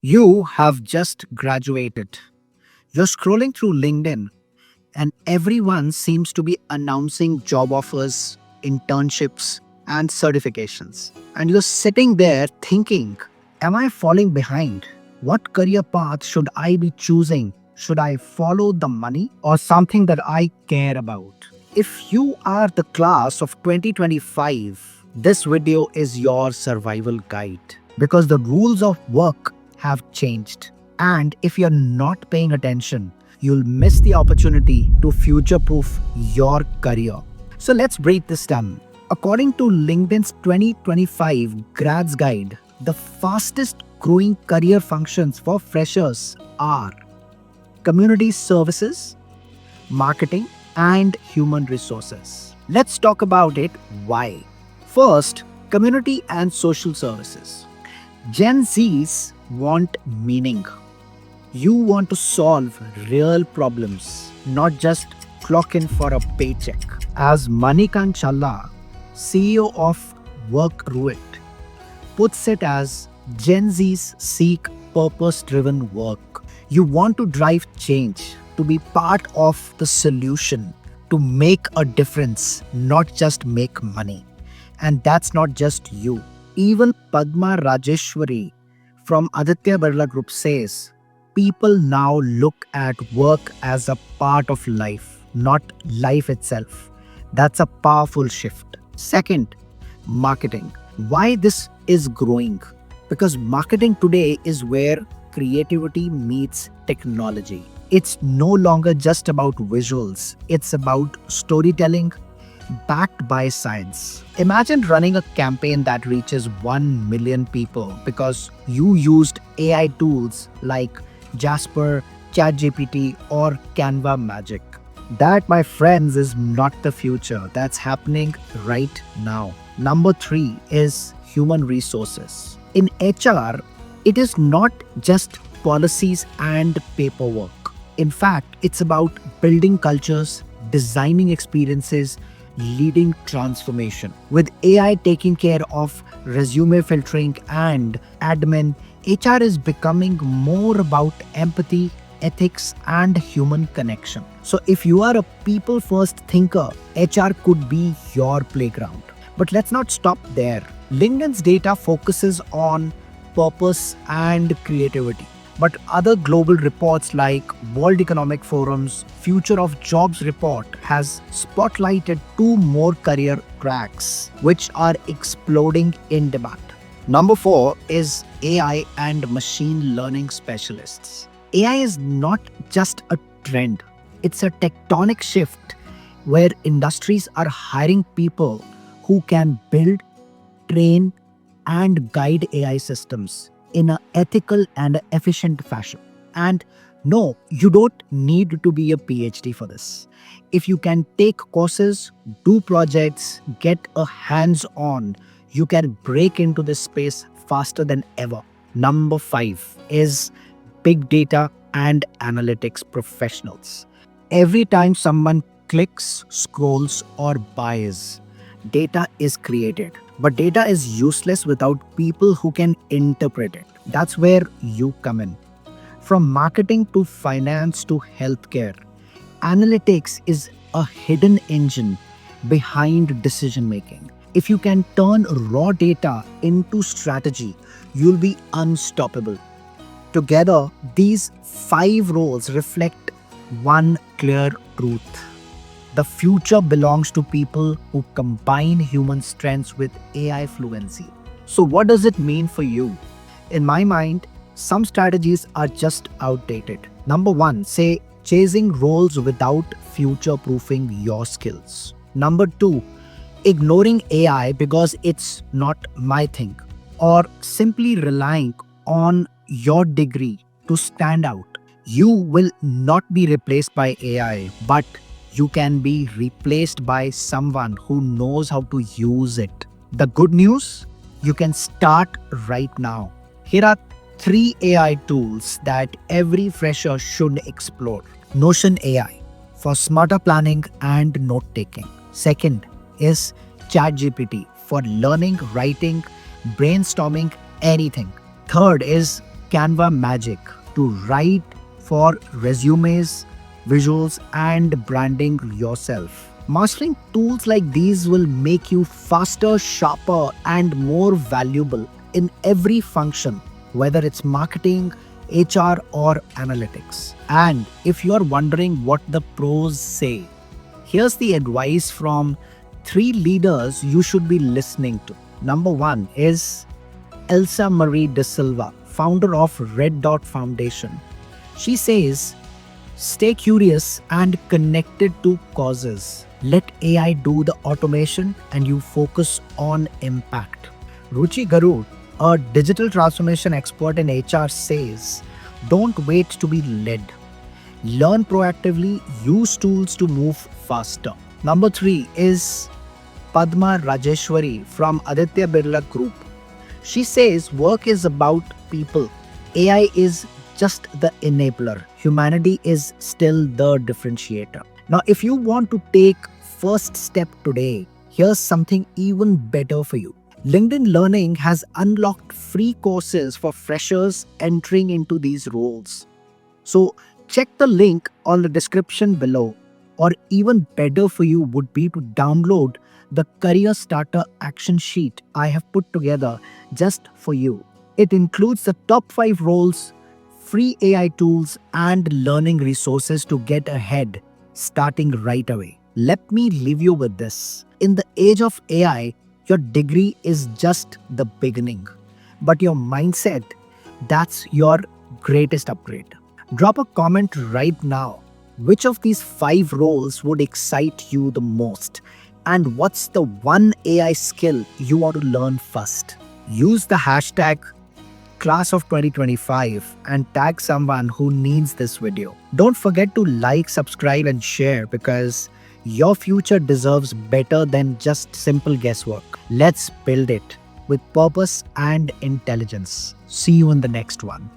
You have just graduated. You're scrolling through LinkedIn, and everyone seems to be announcing job offers, internships, and certifications. And you're sitting there thinking, am I falling behind? What career path should I be choosing? Should I follow the money or something that I care about? If you are the class of 2025, this video is your survival guide because the rules of work have changed. And if you're not paying attention, you'll miss the opportunity to future proof your career. So let's break this down. According to LinkedIn's 2025 Grad's Guide, the fastest growing career functions for freshers are community services, marketing, and human resources. Let's talk about it. Why? First, community and social services. Gen Zs want meaning. You want to solve real problems, not just clock in for a paycheck. As Manikant Challa, CEO of Wakeup, puts it as Gen Zs seek purpose-driven work. You want to drive change, to be part of the solution, to make a difference, not just make money. And that's not just you. Even Padma Rajeswari from Aditya Birla Group says, people now look at work as a part of life, not life itself. That's a powerful shift. Second, marketing. Why this is growing? Because marketing today is where creativity meets technology. It's no longer just about visuals, it's about storytelling backed by science. Imagine running a campaign that reaches 1 million people because you used AI tools like Jasper, ChatGPT, or Canva Magic. That, my friends, is not the future. That's happening right now. Number 3 is human resources. In HR, it is not just policies and paperwork. In fact, it's about building cultures, designing experiences, leading transformation. With AI taking care of resume filtering and admin, HR is becoming more about empathy, ethics, and human connection. So, if you are a people first thinker, HR could be your playground. But let's not stop there. LinkedIn's data focuses on purpose and creativity. But other global reports like World Economic Forum's Future of Jobs report has spotlighted 2 more career tracks which are exploding in demand. Number 4 is AI and machine learning specialists. AI is not just a trend, it's a tectonic shift where industries are hiring people who can build, train, and guide AI systems in an ethical and efficient fashion. And no, you don't need to be a PhD for this. If you can take courses, do projects, get a hands on, you can break into this space faster than ever. Number 5 is big data and analytics professionals. Every time someone clicks, scrolls, or buys, data is created. But data is useless without people who can interpret it. That's where you come in. From marketing to finance to healthcare, analytics is a hidden engine behind decision making. If you can turn raw data into strategy, you'll be unstoppable. Together, these 5 roles reflect one clear truth. The future belongs to people who combine human strengths with AI fluency. So, what does it mean for you? In my mind, some strategies are just outdated. Number 1, say chasing roles without future proofing your skills. Number 2, ignoring AI because it's not my thing, or simply relying on your degree to stand out. You will not be replaced by AI, but you can be replaced by someone who knows how to use it. The good news? You can start right now. Here are 3 AI tools that every fresher should explore. Notion AI for smarter planning and note taking. Second is ChatGPT for learning, writing, brainstorming, anything. Third is Canva magic to write for resumes, visuals, and branding yourself. Mastering tools like these will make you faster, sharper, and more valuable in every function, whether it's marketing, HR, or analytics. And if you're wondering what the pros say, here's the advice from three leaders you should be listening to. Number one is ElsaMarie de Silva, founder of Red Dot Foundation. She says, stay curious and connected to causes. Let AI do the automation and you focus on impact. Ruchi Garud, a digital transformation expert in HR, says, don't wait to be led. Learn proactively, use tools to move faster. Number three is Padma Rajeswari from Aditya Birla Group. She says work is about people. AI is just the enabler. Humanity is still the differentiator. Now, if you want to take first step today, here's something even better for you. LinkedIn Learning has unlocked free courses for freshers entering into these roles. So check the link on the description below. Or even better for you would be to download the Career Starter Action Sheet I have put together just for you. It includes the top 5 roles, free AI tools, and learning resources to get ahead, starting right away. Let me leave you with this. In the age of AI, your degree is just the beginning. But your mindset, that's your greatest upgrade. Drop a comment right now. Which of these 5 roles would excite you the most? And what's the one AI skill you want to learn first? Use the hashtag Class of 2025 and tag someone who needs this video. Don't forget to like, subscribe, and share because your future deserves better than just simple guesswork. Let's build it with purpose and intelligence. See you in the next one.